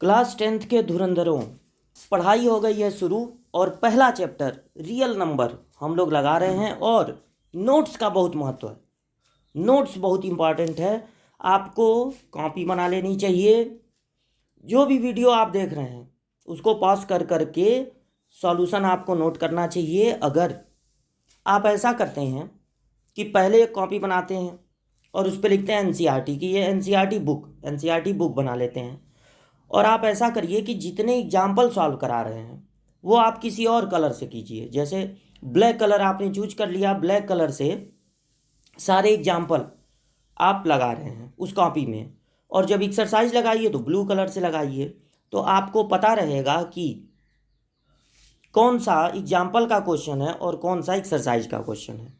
Class 10th के धुरंधरों, पढ़ाई हो गई है शुरू और पहला चैप्टर रियल नंबर हम लोग लगा रहे हैं। और नोट्स का बहुत महत्व है, नोट्स बहुत इम्पॉर्टेंट है। आपको कॉपी बना लेनी चाहिए। जो भी वीडियो आप देख रहे हैं उसको पॉज कर करके सॉल्यूशन आपको नोट करना चाहिए। अगर आप ऐसा करते हैं कि पहले एक कॉपी बनाते हैं और उस पर लिखते हैं एनसीईआरटी की, ये एनसीईआरटी बुक बना लेते हैं। और आप ऐसा करिए कि जितने एग्जाम्पल सॉल्व करा रहे हैं वो आप किसी और कलर से कीजिए। जैसे ब्लैक कलर आपने चूज कर लिया, ब्लैक कलर से सारे एग्जाम्पल आप लगा रहे हैं उस कॉपी में। और जब एक्सरसाइज लगाइए तो ब्लू कलर से लगाइए, तो आपको पता रहेगा कि कौन सा एग्जाम्पल का क्वेश्चन है और कौन सा एक्सरसाइज का क्वेश्चन है।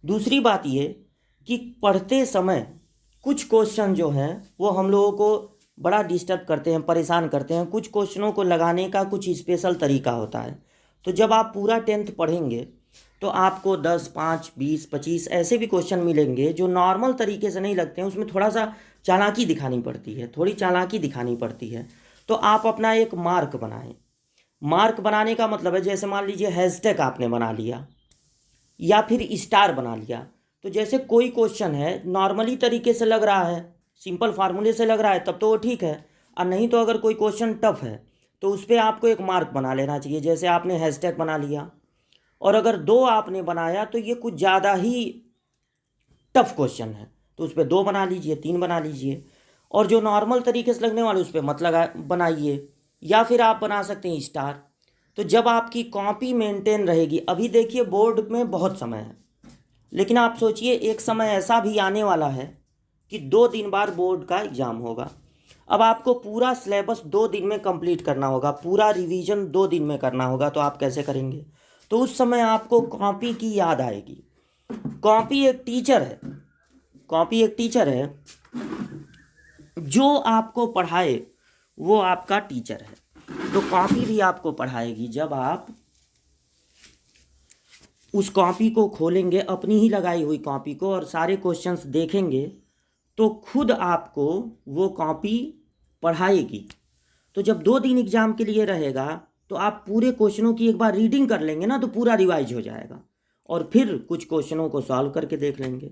दूसरी बात ये कि पढ़ते समय कुछ क्वेश्चन जो हैं वो हम लोगों को बड़ा डिस्टर्ब करते हैं, परेशान करते हैं। कुछ क्वेश्चनों को लगाने का कुछ स्पेशल तरीका होता है। तो जब आप पूरा 10th पढ़ेंगे तो आपको 10, 5, 20, 25 ऐसे भी क्वेश्चन मिलेंगे जो नॉर्मल तरीके से नहीं लगते हैं। उसमें थोड़ा सा चालाकी दिखानी पड़ती है, थोड़ी चालाकी दिखानी पड़ती है। तो आप अपना एक मार्क बनाएं। मार्क बनाने का मतलब है, जैसे मान लीजिए हैशटैग आपने बना लिया या फिर स्टार बना लिया। तो जैसे कोई क्वेश्चन है नॉर्मली तरीके से लग रहा है, सिंपल फार्मूले से लग रहा है, तब तो वो ठीक है। और नहीं तो अगर कोई क्वेश्चन टफ है तो उस पर आपको एक मार्क बना लेना चाहिए। जैसे आपने हैशटैग बना लिया और अगर 2 आपने बनाया तो ये कुछ ज़्यादा ही टफ क्वेश्चन है, तो उस पर 2 बना लीजिए, 3 बना लीजिए। और जो नॉर्मल तरीके से लगने वाले उस पर मत लगा बनाइए, या फिर आप बना सकते हैं स्टार। तो जब आपकी कॉपी मेंटेन रहेगी, अभी देखिए बोर्ड में बहुत समय है, लेकिन आप सोचिए एक समय ऐसा भी आने वाला है कि 2 दिन बाद बोर्ड का एग्ज़ाम होगा। अब आपको पूरा सिलेबस 2 दिन में कंप्लीट करना होगा, पूरा रिवीजन 2 दिन में करना होगा। तो आप कैसे करेंगे? तो उस समय आपको कॉपी की याद आएगी। कॉपी एक टीचर है, कॉपी एक टीचर है, जो आपको पढ़ाए वो आपका टीचर है। तो कॉपी भी आपको पढ़ाएगी। जब आप उस कॉपी को खोलेंगे, अपनी ही लगाई हुई कॉपी को, और सारे क्वेश्चंस देखेंगे तो खुद आपको वो कॉपी पढ़ाएगी। तो जब 2 दिन एग्जाम के लिए रहेगा तो आप पूरे क्वेश्चनों की एक बार रीडिंग कर लेंगे ना, तो पूरा रिवाइज हो जाएगा और फिर कुछ क्वेश्चनों को सॉल्व करके देख लेंगे।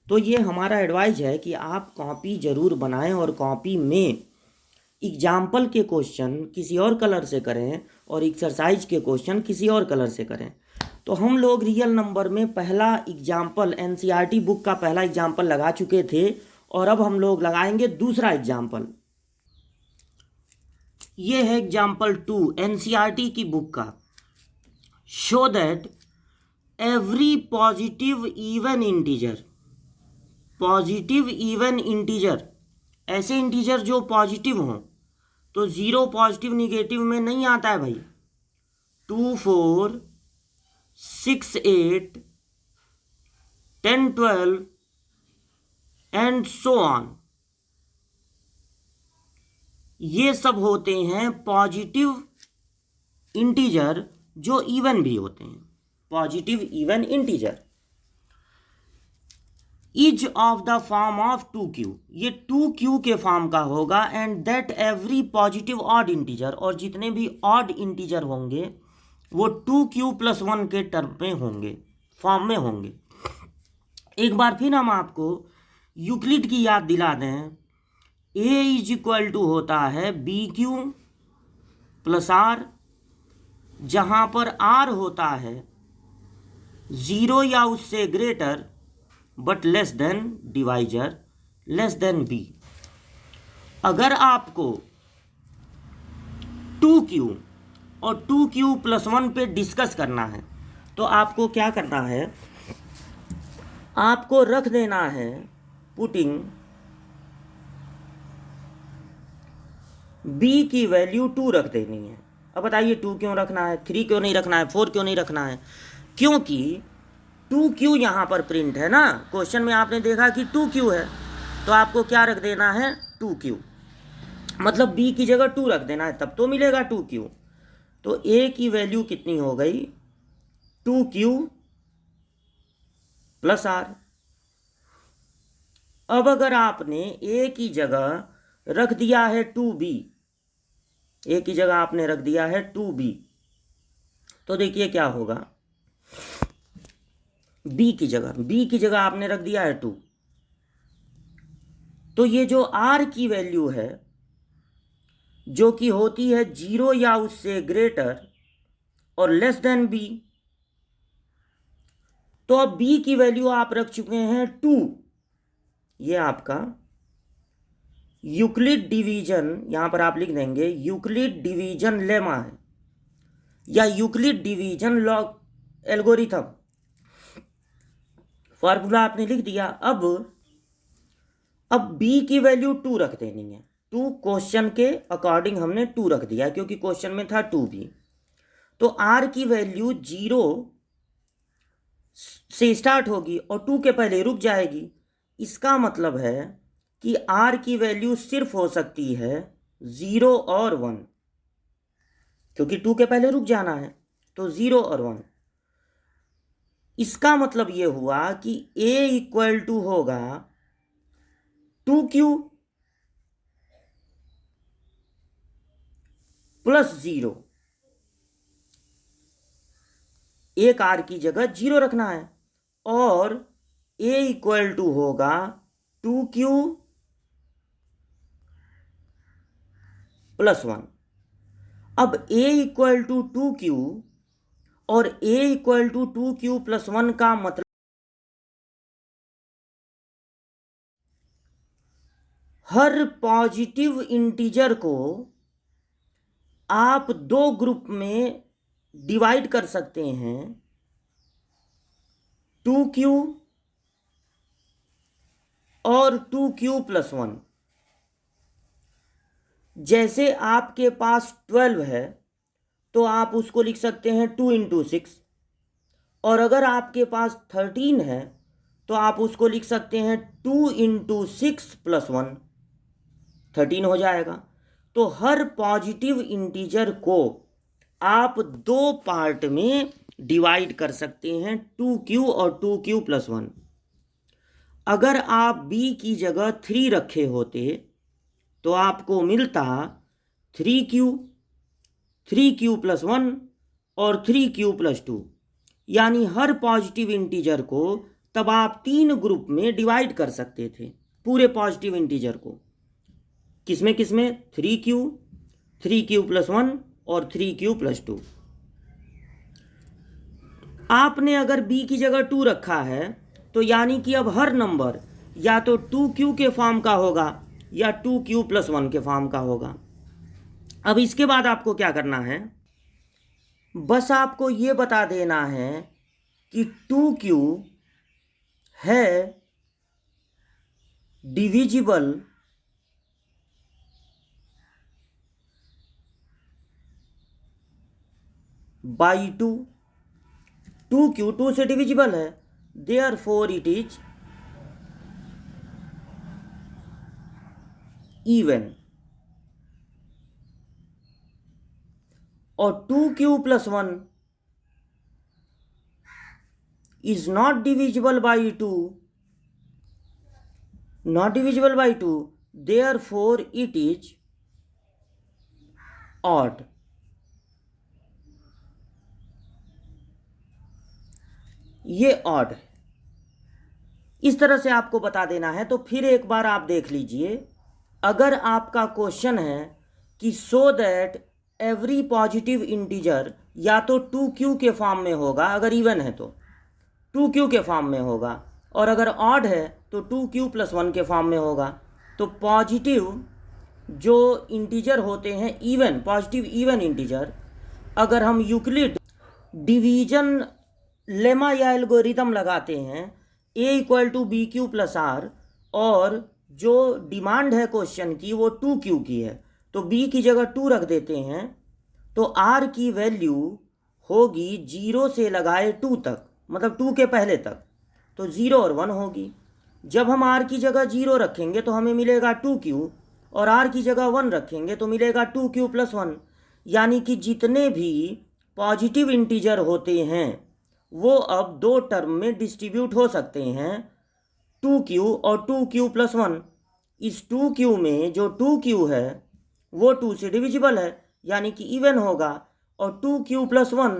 तो ये हमारा एडवाइस है कि आप कॉपी ज़रूर बनाएं और कॉपी में एग्जाम्पल के क्वेश्चन किसी और कलर से करें और एक्सरसाइज के क्वेश्चन किसी और कलर से करें। तो हम लोग रियल नंबर में पहला एग्जाम्पल एनसीईआरटी बुक का पहला एग्जाम्पल लगा चुके थे और अब हम लोग लगाएंगे दूसरा एग्जाम्पल। ये है एग्जाम्पल 2 एनसीईआरटी की बुक का। Show that every positive even integer, positive even integer, ऐसे इंटीजर जो पॉजिटिव हों, तो 0 पॉजिटिव निगेटिव में नहीं आता है भाई। 2, 4, 6, 8, 10, 12 एंड सो ऑन, ये सब होते हैं पॉजिटिव इंटीजर जो इवन भी होते हैं। Positive even integer is of the form of 2q, ये 2q के फॉर्म का होगा। And that every positive odd integer, और जितने भी ऑड इंटीजर होंगे वो 2q + 1 के टर्म में होंगे, फॉर्म में होंगे। एक बार फिर हम आपको यूक्लिड की याद दिला दें। a = होता है BQ + R, जहां पर R होता है 0 या उससे greater but less than divisor less than b। अगर आपको 2q और 2q + 1 पे डिस्कस करना है तो आपको क्या करना है, आपको रख देना है पुटिंग b की वैल्यू 2 रख देनी है। अब बताइए 2 क्यों रखना है, 3 क्यों नहीं रखना है, 4 क्यों नहीं रखना है? क्योंकि 2q यहाँ पर प्रिंट है ना, क्वेश्चन में आपने देखा कि 2q है, तो आपको क्या रख देना है 2q, मतलब b की जगह 2 रख देना है, तब तो मिलेगा 2q। तो a की वैल्यू कितनी हो गई 2q + r। अब अगर आपने a की जगह रख दिया है 2b, ए की जगह आपने रख दिया है 2b। तो देखिए क्या होगा, बी की जगह आपने रख दिया है 2। तो ये जो r की वैल्यू है जो कि होती है 0 या उससे ग्रेटर और लेस देन b, तो अब b की वैल्यू आप रख चुके हैं 2। ये आपका यूक्लिड डिवीजन, यहां पर आप लिख देंगे यूक्लिड डिवीजन लेमा है या Euclid division log algorithm. Formula आपने लिख दिया। अब b की वैल्यू 2 रख देनी है। 2 क्वेश्चन के अकॉर्डिंग हमने 2 रख दिया क्योंकि क्वेश्चन में था 2b। तो r की वैल्यू 0 से स्टार्ट होगी और 2 के पहले रुक जाएगी। इसका मतलब है कि r की वैल्यू सिर्फ हो सकती है 0 और 1, क्योंकि 2 के पहले रुक जाना है। तो 0 और 1, इसका मतलब ये हुआ कि a इक्वल टू होगा 2q प्लस 0। एक r की जगह 0 रखना है और a इक्वल टू होगा 2q प्लस 1। अब a इक्वल टू 2q और a equal to 2q plus 1 का मतलब हर पॉजिटिव इंटीजर को आप 2 ग्रुप में डिवाइड कर सकते हैं, 2q और 2q प्लस 1। जैसे आपके पास 12 है तो आप उसको लिख सकते हैं 2 इंटू 6, और अगर आपके पास 13 है तो आप उसको लिख सकते हैं 2 इंटू 6 प्लस 1, 13 हो जाएगा। तो हर पॉजिटिव इंटीजर को आप 2 पार्ट में डिवाइड कर सकते हैं, 2q और 2q प्लस 1। अगर आप b की जगह 3 रखे होते तो आपको मिलता 3q प्लस 1 और 3q प्लस 2। यानी हर पॉजिटिव इंटीजर को तब आप 3 ग्रुप में डिवाइड कर सकते थे, पूरे पॉजिटिव इंटीजर को। किसमें 3q प्लस 1 और 3q प्लस 2। आपने अगर b की जगह 2 रखा है तो यानी कि अब हर नंबर या तो 2q के फॉर्म का होगा या 2q प्लस 1 के फॉर्म का होगा। अब इसके बाद आपको क्या करना है, बस आपको ये बता देना है कि 2q है डिविजिबल बाई 2। 2q 2 से डिविजिबल है, देयरफॉर इट इज इवन। और 2q plus 1 is not divisible by 2, therefore it is odd। ये ऑड है। इस तरह से आपको बता देना है। तो फिर एक बार आप देख लीजिए, अगर आपका क्वेश्चन है कि so that every positive integer या तो 2q के फॉर्म में होगा, अगर इवन है तो 2q के फॉर्म में होगा, और अगर ऑड है तो 2q प्लस 1 के फॉर्म में होगा। तो पॉजिटिव जो इंटीजर होते हैं, इवन पॉजिटिव इवन इंटीजर, अगर हम यूक्लिड डिवीजन लेमा या एल्गोरिथम लगाते हैं a equal to B Q plus R, और जो डिमांड है क्वेश्चन की वो 2q की है, तो b की जगह 2 रख देते हैं, तो r की वैल्यू होगी 0 से लगाए 2 तक, मतलब 2 के पहले तक, तो 0 और 1 होगी। जब हम r की जगह 0 रखेंगे तो हमें मिलेगा 2q, और r की जगह 1 रखेंगे तो मिलेगा 2q प्लस 1। यानी कि जितने भी पॉजिटिव इंटीजर होते हैं वो अब 2 टर्म में डिस्ट्रीब्यूट हो सकते हैं, 2q और 2q प्लस 1। इस 2q में जो 2q है वो 2 से डिविजिबल है, यानी कि इवन होगा, और 2q + 1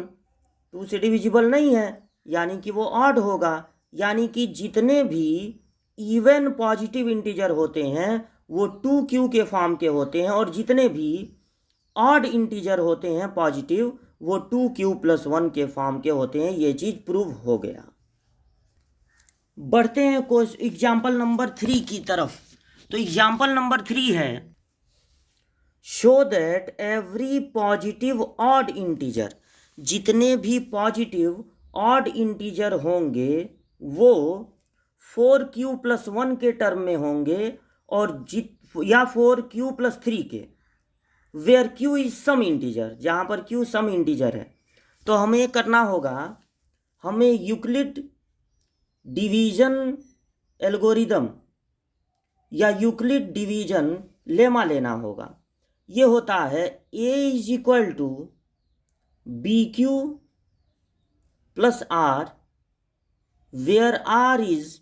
2 से डिविजिबल नहीं है यानी कि वो ऑड होगा। यानी कि जितने भी इवन पॉजिटिव इंटीजर होते हैं वो 2q के फॉर्म के होते हैं, और जितने भी ऑड इंटीजर होते हैं पॉजिटिव वो 2q + 1 के फॉर्म के होते हैं। ये चीज़ प्रूव हो गया। बढ़ते हैं एग्जाम्पल नंबर 3 की तरफ। तो एग्जाम्पल नंबर 3 है, show that every positive odd integer, जितने भी पॉजिटिव ऑड इंटीजर होंगे वो 4q + 1 के टर्म में होंगे, और या 4q + 3 के, where q is some integer, जहाँ पर q सम इंटीजर है। तो हमें करना होगा, हमें यूक्लिड डिवीजन एल्गोरिदम या यूक्लिड डिवीजन लेमा लेना होगा। ये होता है a = BQ + R, where R is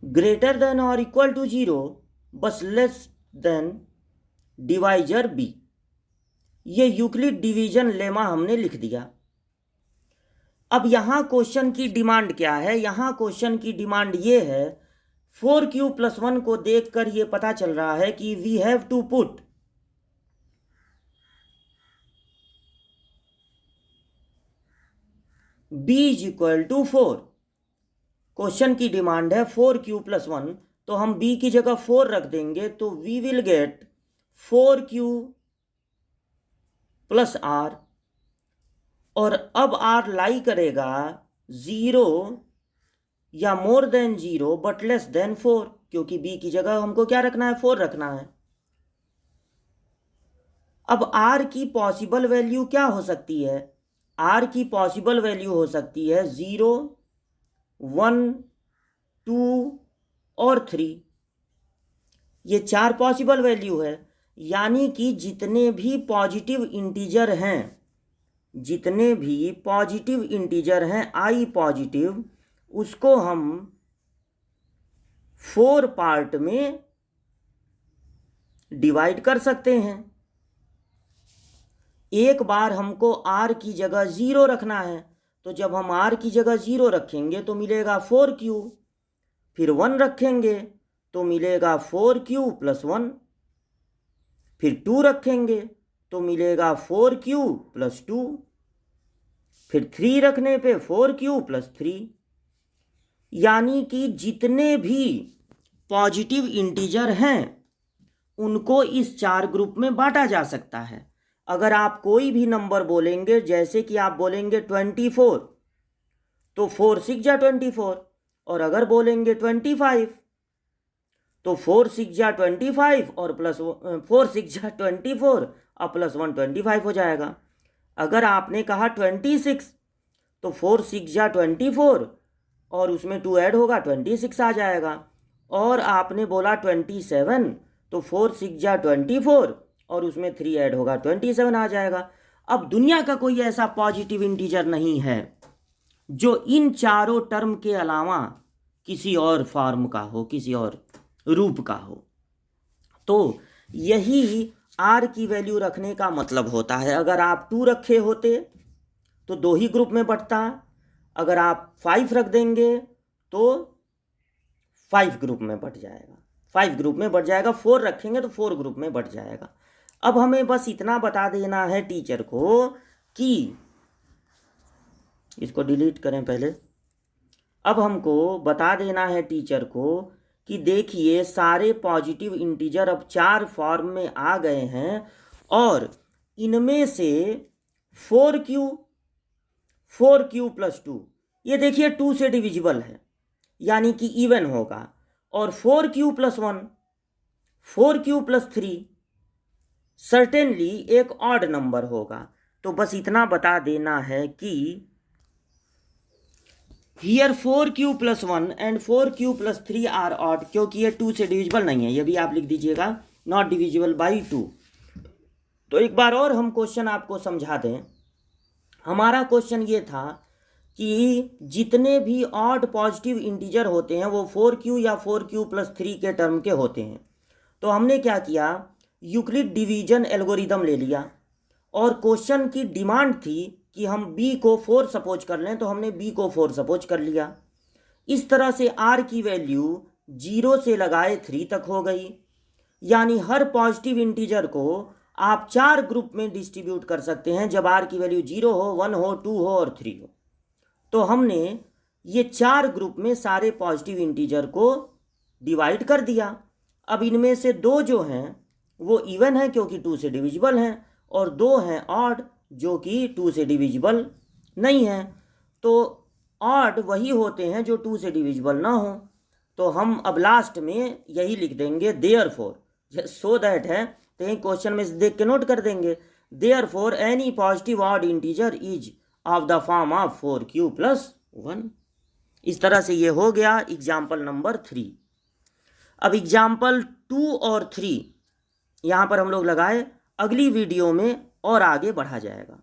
greater than और इक्वल टू 0 बस लेस देन डिवाइजर B। ये यूक्लिड डिवीजन लेमा हमने लिख दिया। अब यहाँ क्वेश्चन की डिमांड क्या है? यहाँ क्वेश्चन की डिमांड ये है, 4q + 1 को देखकर ये पता चल रहा है कि we have to put b = 4। Question की डिमांड है 4q + 1, तो हम b की जगह 4 रख देंगे, तो we will get 4q + r, और अब r लाई करेगा 0 या more than 0 but less than 4, क्योंकि b की जगह हमको क्या रखना है? 4 रखना है। अब r की पॉसिबल वैल्यू क्या हो सकती है? r की पॉसिबल वैल्यू हो सकती है 0, 1, 2 और 3। ये 4 पॉसिबल वैल्यू है। यानी कि जितने भी पॉजिटिव इंटीजर हैं, जितने भी पॉजिटिव इंटीजर हैं i पॉजिटिव, उसको हम 4 पार्ट में डिवाइड कर सकते हैं। एक बार हमको r की जगह 0 रखना है, तो जब हम r की जगह 0 रखेंगे तो मिलेगा 4q, फिर 1 रखेंगे तो मिलेगा 4q + 1, फिर 2 रखेंगे तो मिलेगा 4q + 2, फिर 3 रखने पे 4q + 3। यानी कि जितने भी पॉजिटिव इंटीजर हैं उनको इस 4 ग्रुप में बांटा जा सकता है। अगर आप कोई भी नंबर बोलेंगे, जैसे कि आप बोलेंगे 24, तो 4 6 जा 24, और अगर बोलेंगे 25 तो 4 6 जा 25 और प्लस 4 6 जा 24 और +1 25 हो जाएगा। अगर आपने कहा 26 तो 4 6 जा 24 और उसमें 2 ऐड होगा 26 आ जाएगा। और आपने बोला 27 तो 4 6 जा 24 और उसमें 3 ऐड होगा 27 आ जाएगा। अब दुनिया का कोई ऐसा पॉजिटिव इंटीजर नहीं है जो इन चारों टर्म के अलावा किसी और फॉर्म का हो, किसी और रूप का हो। तो यही r की वैल्यू रखने का मतलब होता है। अगर आप 2 रखे होते तो 2 ही ग्रुप में बंटता, अगर आप 5 रख देंगे तो 5 ग्रुप में बंट जाएगा, 5 ग्रुप में बंट जाएगा। 4 रखेंगे तो 4 ग्रुप में बंट जाएगा। अब हमें बस इतना बता देना है टीचर को कि, इसको डिलीट करें पहले। अब हमको बता देना है टीचर को कि देखिए सारे पॉजिटिव इंटीजर अब 4 फॉर्म में आ गए हैं और इनमें से 4q + 2 ये देखिए 2 से डिविजिबल है यानी कि इवन होगा, और 4q + 1 4q + 3 सर्टेनली एक ऑड नंबर होगा। तो बस इतना बता देना है कि here 4q + 1 and 4q + 3 are odd, क्योंकि ये 2 से डिविजिबल नहीं है। ये भी आप लिख दीजिएगा, नॉट डिविजिबल बाई 2। तो एक बार और हम क्वेश्चन आपको समझा दें। हमारा क्वेश्चन ये था कि जितने भी ऑड पॉजिटिव इंटीजर होते हैं वो 4q या 4q + 3 के टर्म के होते हैं। तो हमने क्या किया, यूक्लिड डिवीजन एल्गोरिदम ले लिया और क्वेश्चन की डिमांड थी कि हम b को 4 सपोज कर लें, तो हमने b को 4 सपोज कर लिया। इस तरह से r की वैल्यू 0 से लगाए 3 तक हो गई। यानी हर पॉजिटिव इंटीजर को आप 4 ग्रुप में डिस्ट्रीब्यूट कर सकते हैं जब r की वैल्यू 0 हो, 1 हो, 2 हो और 3 हो। तो हमने ये 4 ग्रुप में सारे पॉजिटिव इंटीजर को डिवाइड कर दिया। अब इनमें से 2 जो हैं वो इवन है क्योंकि 2 से डिविजिबल हैं, और 2 हैं ऑड जो कि 2 से डिविजिबल नहीं है। तो ऑड वही होते हैं जो 2 से डिविजिबल ना हो। तो हम अब लास्ट में यही लिख देंगे देयरफॉर, सो दैट है, तो यही क्वेश्चन में देख के नोट कर देंगे। Therefore any positive odd integer is of the form of 4q+1। इस तरह से ये हो गया एग्जाम्पल नंबर 3। अब एग्जाम्पल 2 और 3 यहाँ पर हम लोग लगाए, अगली वीडियो में और आगे बढ़ा जाएगा।